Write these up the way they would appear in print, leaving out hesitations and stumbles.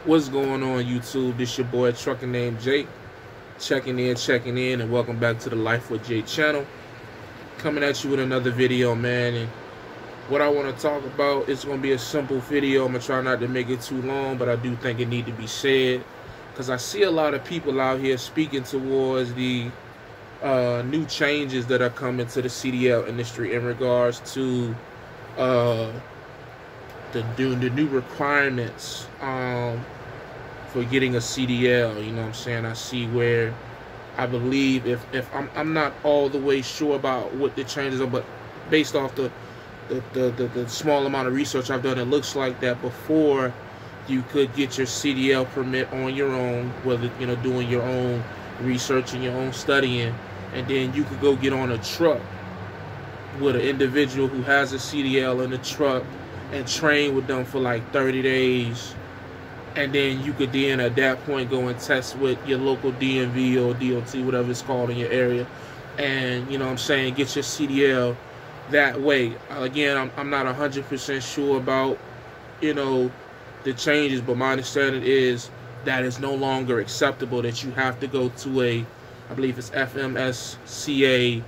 What's going on, YouTube? This your boy ATruckerNamedJay, checking in, and welcome back to the Life with Jay channel. Coming at you with another video, man. And what I want to talk about is going to be a simple video. I'm going to try not to make it too long, but I do think it needs to be said, because I see a lot of people out here speaking towards the new changes that are coming to the CDL industry in regards to the new requirements for getting a CDL. You know what I'm saying? I see where I believe, if I'm not all the way sure about what the changes are, but based off the small amount of research I've done, it looks like that before you could get your CDL permit on your own, whether doing your own research and your own studying, and then you could go get on a truck with an individual who has a CDL in the truck and train with them for like 30 days. And then you could then at that point go and test with your local DMV or DOT, whatever it's called in your area. And, you know what I'm saying, get your CDL that way. Again, I'm not 100% sure about, the changes, but my understanding is that it's no longer acceptable that you have to go to I believe it's Fmcsa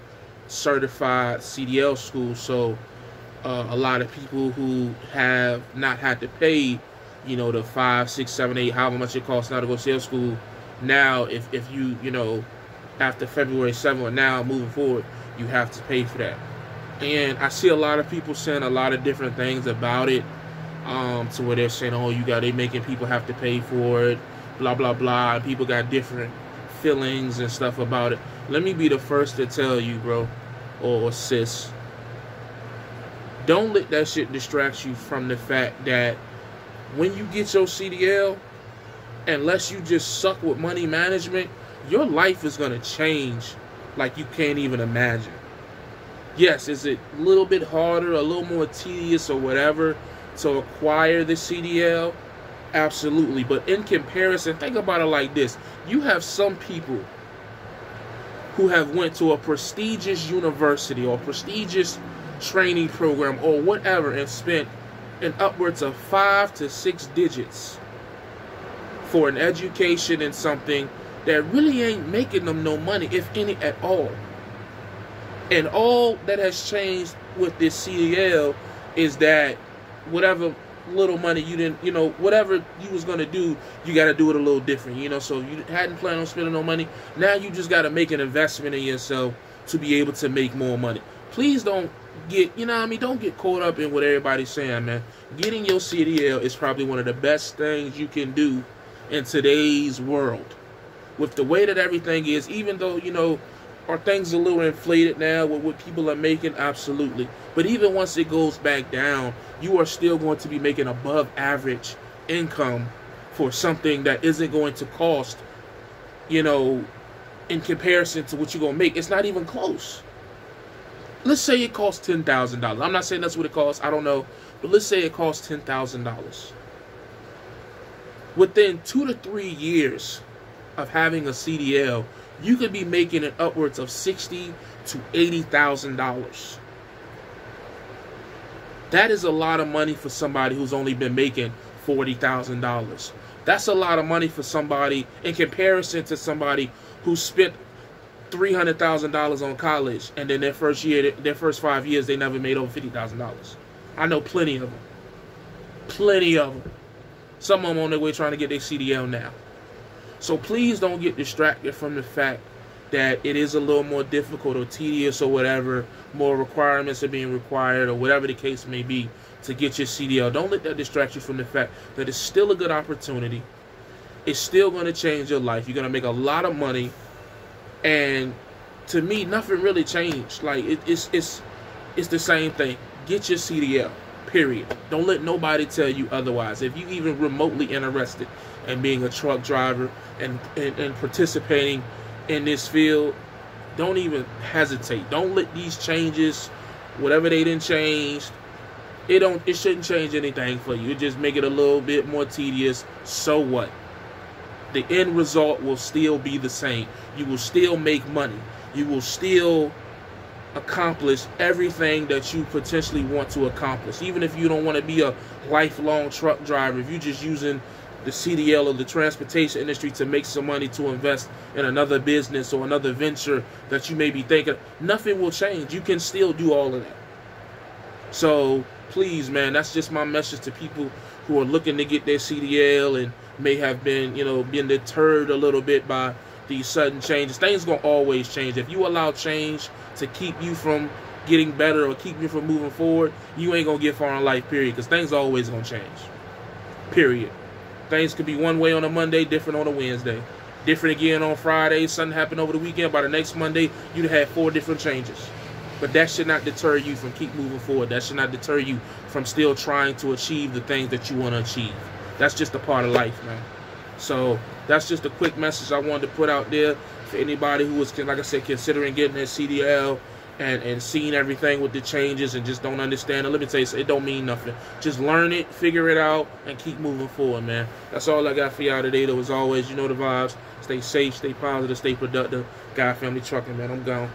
certified CDL school. So a lot of people who have not had to pay the 5, 6, 7, 8, however much it costs now to go to sales school, now if you after February 7th or now moving forward, you have to pay for that. And I see a lot of people saying a lot of different things about it, to where they're saying, oh, they making people have to pay for it, blah blah blah, and people got different feelings and stuff about it. Let me be the first to tell you, bro, or sis, don't let that shit distract you from the fact that when you get your CDL, unless you just suck with money management, your life is going to change like you can't even imagine. Yes, is it a little bit harder, a little more tedious or whatever to acquire the CDL? Absolutely. But in comparison, think about it like this. You have some people who have went to a prestigious university or prestigious training program or whatever and spent in upwards of 5 to 6 digits for an education in something that really ain't making them no money, if any at all. And all that has changed with this CDL is that whatever little money you didn't, whatever you was going to do, you got to do it a little different, so if you hadn't planned on spending no money, now you just got to make an investment in yourself to be able to make more money. Please don't get, don't get caught up in what everybody's saying, man. Getting your CDL is probably one of the best things you can do in today's world. With the way that everything is, even though, are things a little inflated now with what people are making? Absolutely. But even once it goes back down, you are still going to be making above average income for something that isn't going to cost, in comparison to what you're going to make. It's not even close. Let's say it costs $10,000. I'm not saying that's what it costs. I don't know. But let's say it costs $10,000. Within 2 to 3 years of having a CDL, you could be making it upwards of $60,000 to $80,000. That is a lot of money for somebody who's only been making $40,000. That's a lot of money for somebody in comparison to somebody who spent $300,000 on college, and then their first 5 years, they never made over $50,000. I know plenty of them. Plenty of them. Some of them on their way trying to get their CDL now. So please don't get distracted from the fact that it is a little more difficult or tedious or whatever, more requirements are being required or whatever the case may be to get your CDL. Don't let that distract you from the fact that it's still a good opportunity. It's still going to change your life. You're going to make a lot of money. And to me, nothing really changed. Like, it's the same thing. Get your CDL, period. Don't let nobody tell you otherwise. If you even remotely interested in being a truck driver and participating in this field, don't even hesitate. Don't let these changes, whatever they didn't change, it shouldn't change anything for you. It just make it a little bit more tedious. So what? The end result will still be the same. You will still make money. You will still accomplish everything that you potentially want to accomplish. Even if you don't want to be a lifelong truck driver, if you're just using the CDL or the transportation industry to make some money to invest in another business or another venture that you may be thinking, nothing will change. You can still do all of that. So please, man, that's just my message to people who are looking to get their CDL and may have been, been deterred a little bit by these sudden changes. Things gonna always change. If you allow change to keep you from getting better or keep you from moving forward, you ain't gonna get far in life, period, because things are always gonna change, period. Things could be one way on a Monday, different on a Wednesday, different again on Friday. Something happened over the weekend. By the next Monday, you'd have 4 different changes. But that should not deter you from keep moving forward. That should not deter you from still trying to achieve the things that you want to achieve. That's just a part of life, man. So that's just a quick message I wanted to put out there for anybody who is, like I said, considering getting their CDL and seeing everything with the changes and just don't understand it. Let me tell you, it don't mean nothing. Just learn it, figure it out, and keep moving forward, man. That's all I got for y'all today, though. As always, you know the vibes. Stay safe, stay positive, stay productive. God Family Trucking, man. I'm gone.